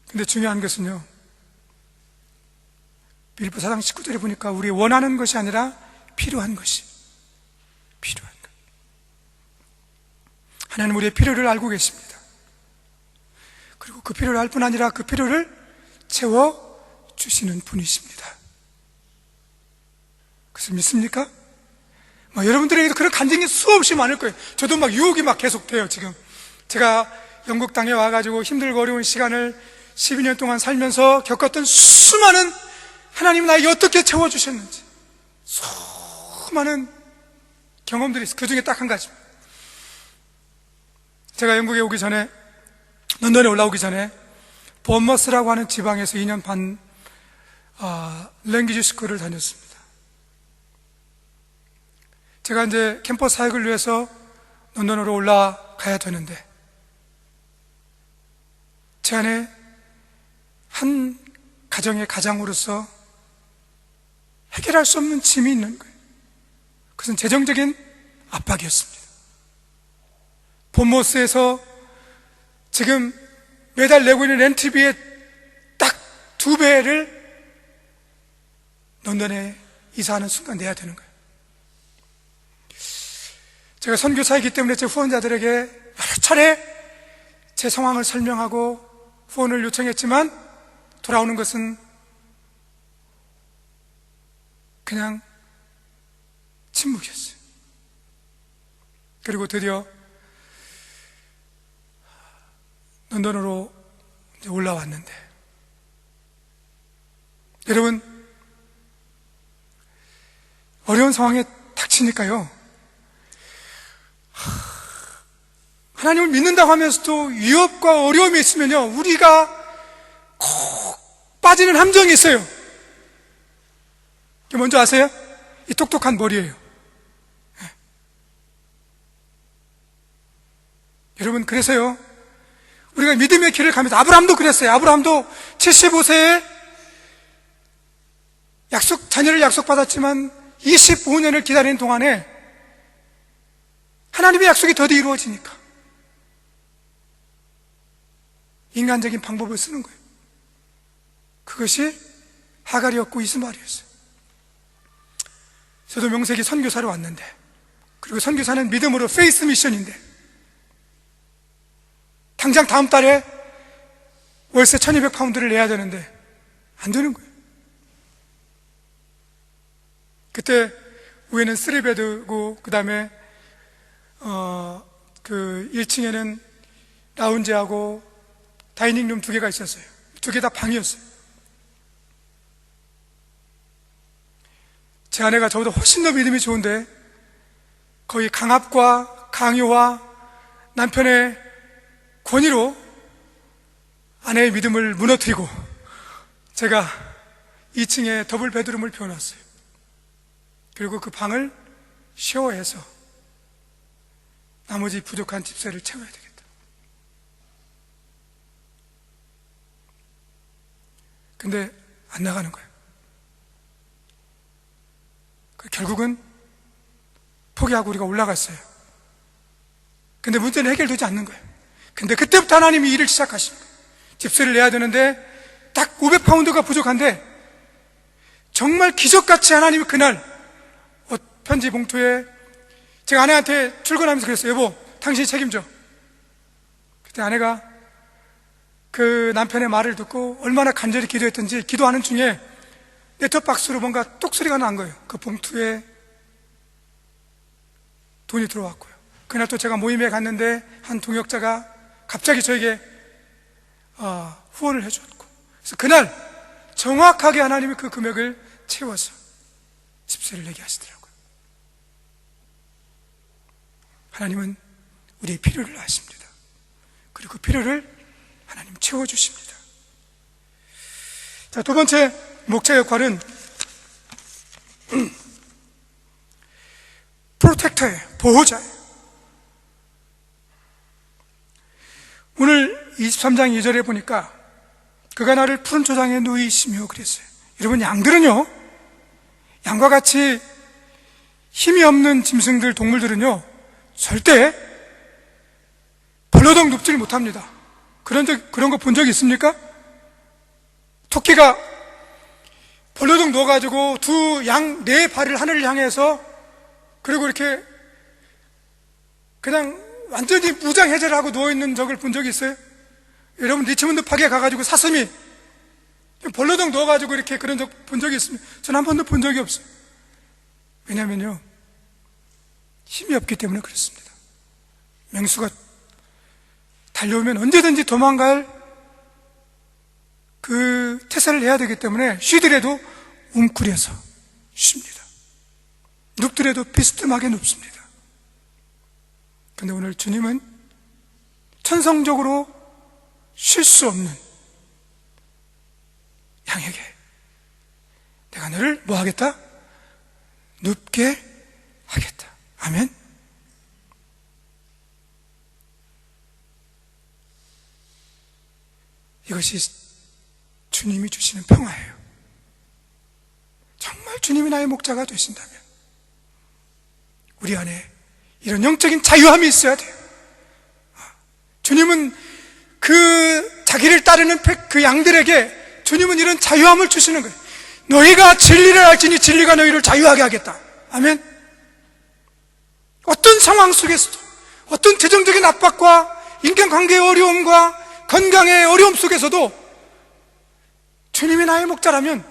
B: 근데 중요한 것은요, 빌립보 4장 19절에 보니까 우리 원하는 것이 아니라 필요한 것이, 필요한 것. 하나님 우리의 필요를 알고 계십니다. 그리고 그 필요를 알 뿐 아니라 그 필요를 채워주시는 분이십니다. 그것을 믿습니까? 여러분들에게도 그런 간증이 수없이 많을 거예요. 저도 유혹이 계속돼요. 지금 제가 영국 땅에 와가지고 힘들고 어려운 시간을 12년 동안 살면서 겪었던 수많은, 하나님이 나에게 어떻게 채워주셨는지 수많은 경험들이 있어요. 그 중에 딱 한 가지입니다. 제가 영국에 오기 전에, 런던에 올라오기 전에 본머스라고 하는 지방에서 2년 반 랭귀지 스쿨을 다녔습니다. 제가 이제 캠퍼스 사역을 위해서 런던으로 올라가야 되는데 제 안에 한 가정의 가장으로서 해결할 수 없는 짐이 있는 거예요. 그것은 재정적인 압박이었습니다. 본머스에서 지금 매달 내고 있는 렌트비의 딱 2배를 런던에 이사하는 순간 내야 되는 거예요. 제가 선교사이기 때문에 제 후원자들에게 여러 차례 제 상황을 설명하고 후원을 요청했지만 돌아오는 것은 그냥 침묵이었어요. 그리고 드디어 런던으로 올라왔는데, 여러분, 어려운 상황에 닥치니까요, 하나님을 믿는다고 하면서도 위협과 어려움이 있으면요, 우리가 콕 빠지는 함정이 있어요. 이게 뭔지 아세요? 이 똑똑한 머리예요. 네. 여러분, 그래서요, 우리가 믿음의 길을 가면서, 아브라함도 그랬어요. 아브라함도 75세에 자녀를 약속받았지만 25년을 기다리는 동안에 하나님의 약속이 더디 이루어지니까 인간적인 방법을 쓰는 거예요. 그것이 하갈이었고 이스마엘이었어요. 저도 명색이 선교사로 왔는데, 그리고 선교사는 믿음으로 페이스 미션인데, 당장 다음 달에 월세 1200파운드를 내야 되는데 안 되는 거예요. 그때 위에는 3베드고 그 다음에 그 1층에는 라운지하고 다이닝룸 2개가 있었어요. 2개 다 방이었어요. 제 아내가 저보다 훨씬 더 믿음이 좋은데 거의 강압과 강요와 남편의 권위로 아내의 믿음을 무너뜨리고 제가 2층에 더블 베드룸을 비워놨어요. 그리고 그 방을 쉐어해서 나머지 부족한 집세를 채워야 되겠다. 근데 안 나가는 거예요. 결국은 포기하고 우리가 올라갔어요. 근데 문제는 해결되지 않는 거예요. 근데 그때부터 하나님이 일을 시작하신 거예요. 집세를 내야 되는데 딱 500파운드가 부족한데 정말 기적같이 하나님이 그날 편지 봉투에, 제가 아내한테 출근하면서 그랬어요. 여보, 당신이 책임져. 그때 아내가 그 남편의 말을 듣고 얼마나 간절히 기도했던지, 기도하는 중에 네트박스로 뭔가 똑소리가 난 거예요. 그 봉투에 돈이 들어왔고요. 그날 또 제가 모임에 갔는데 한 동역자가 갑자기 저에게 후원을 해줬고, 그래서 그날 정확하게 하나님이 그 금액을 채워서 집세를 내게 하시더라고요. 하나님은 우리의 필요를 아십니다. 그리고 그 필요를 하나님 채워주십니다. 자, 두 번째 목자 역할은 프로텍터예요. 보호자예요. 오늘 23장 2절에 보니까 그가 나를 푸른 초장에 누이시며 그랬어요. 여러분, 양들은요, 양과 같이 힘이 없는 짐승들, 동물들은요, 절대 벌러덩 눕질 못합니다. 그런 거 본 적 있습니까? 토끼가 벌러덩 누워가지고 두 양, 네 발을 하늘을 향해서, 그리고 이렇게 그냥 완전히 무장해제를 하고 누워있는 적을 본 적이 있어요? 여러분, 리치몬드 파크에 가가지고 사슴이 벌러덩 누워가지고 이렇게 그런 적 본 적이 있습니다. 저는 한 번도 본 적이 없어요. 왜냐면요, 힘이 없기 때문에 그렇습니다. 맹수가 달려오면 언제든지 도망갈 그 태세를 해야 되기 때문에 쉬더라도 웅크려서 쉽니다. 눕더라도 비스듬하게 눕습니다. 그런데 오늘 주님은 천성적으로 쉴 수 없는 양에게 내가 너를 뭐 하겠다? 눕게 하겠다. 아멘. 이것이 주님이 주시는 평화예요. 정말 주님이 나의 목자가 되신다면 우리 안에 이런 영적인 자유함이 있어야 돼요. 주님은 그 자기를 따르는 그 양들에게 주님은 이런 자유함을 주시는 거예요. 너희가 진리를 알지니 진리가 너희를 자유하게 하겠다. 아멘. 어떤 상황 속에서도, 어떤 재정적인 압박과 인간관계의 어려움과 건강의 어려움 속에서도 주님이 나의 목자라면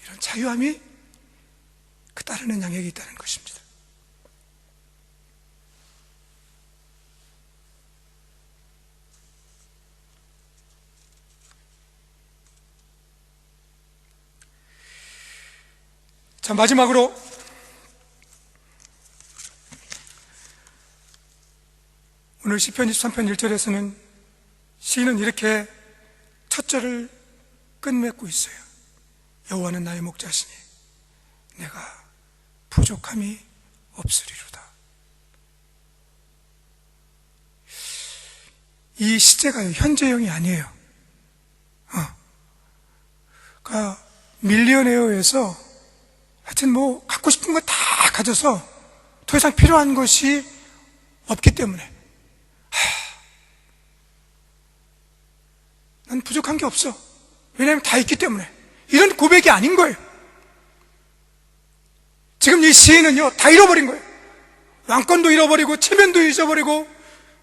B: 이런 자유함이 그 따르는 양에게 있다는 것입니다. 자, 마지막으로 오늘 시편 23편 1절에서는 시인은 이렇게 첫 절을 끝맺고 있어요. 여호와는 나의 목자시니 내가 부족함이 없으리로다. 이 시제가요, 현재형이 아니에요. 그러니까 밀리어네어에서 하여튼 뭐 갖고 싶은 거 다 가져서 더 이상 필요한 것이 없기 때문에 난 부족한 게 없어. 왜냐하면 다 있기 때문에. 이런 고백이 아닌 거예요. 지금 이 시인은요, 다 잃어버린 거예요. 왕권도 잃어버리고 체면도 잊어버리고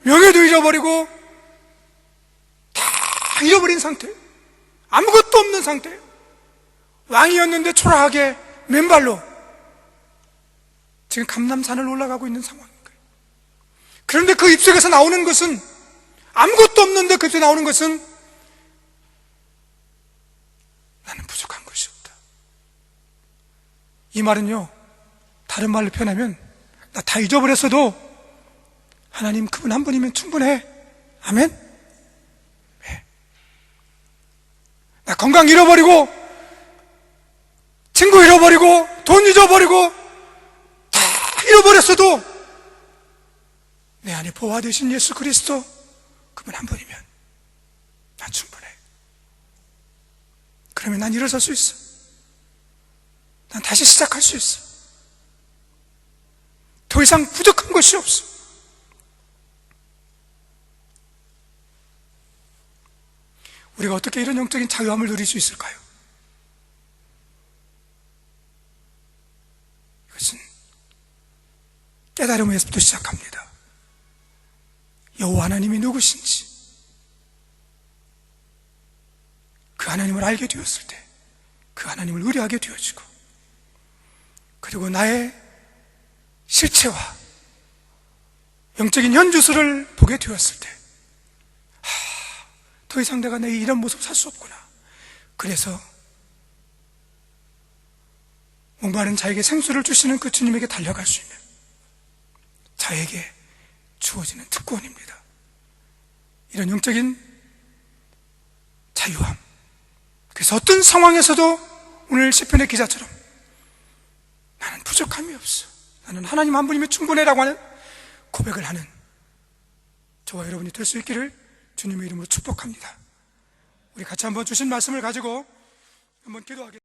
B: 명예도 잃어버리고 다 잃어버린 상태예요. 아무것도 없는 상태예요. 왕이었는데 초라하게 맨발로 지금 감람산을 올라가고 있는 상황인 거예요. 그런데 그 입속에서 나오는 것은, 아무것도 없는데 그에서 나오는 것은 나는 부족한 것이 없다. 이 말은요, 다른 말로 표현하면 나 다 잊어버렸어도 하나님 그분 한 분이면 충분해. 아멘? 네. 나 건강 잃어버리고 친구 잃어버리고 돈 잊어버리고 다 잃어버렸어도 내 안에 보호되신 예수 그리스도 그분 한 분이면 난 충분해. 그러면 난 일어설 수 있어. 난 다시 시작할 수 있어. 더 이상 부족한 것이 없어. 우리가 어떻게 이런 영적인 자유함을 누릴 수 있을까요? 이것은 깨달음에서부터 시작합니다. 여호와 하나님이 누구신지, 그 하나님을 알게 되었을 때 그 하나님을 의뢰하게 되어지고, 그리고 나의 실체와 영적인 현주소를 보게 되었을 때 더 이상 내가 내 이런 모습 살 수 없구나. 그래서 목마른 자에게 생수를 주시는 그 주님에게 달려갈 수 있는 자에게 주어지는 특권입니다. 이런 영적인 자유함. 그래서 어떤 상황에서도 오늘 시편의 기자처럼 나는 부족함이 없어, 나는 하나님 한 분이면 충분해라고 하는 고백을 하는 저와 여러분이 될 수 있기를 주님의 이름으로 축복합니다. 우리 같이 한번 주신 말씀을 가지고 한번 기도하겠습니다.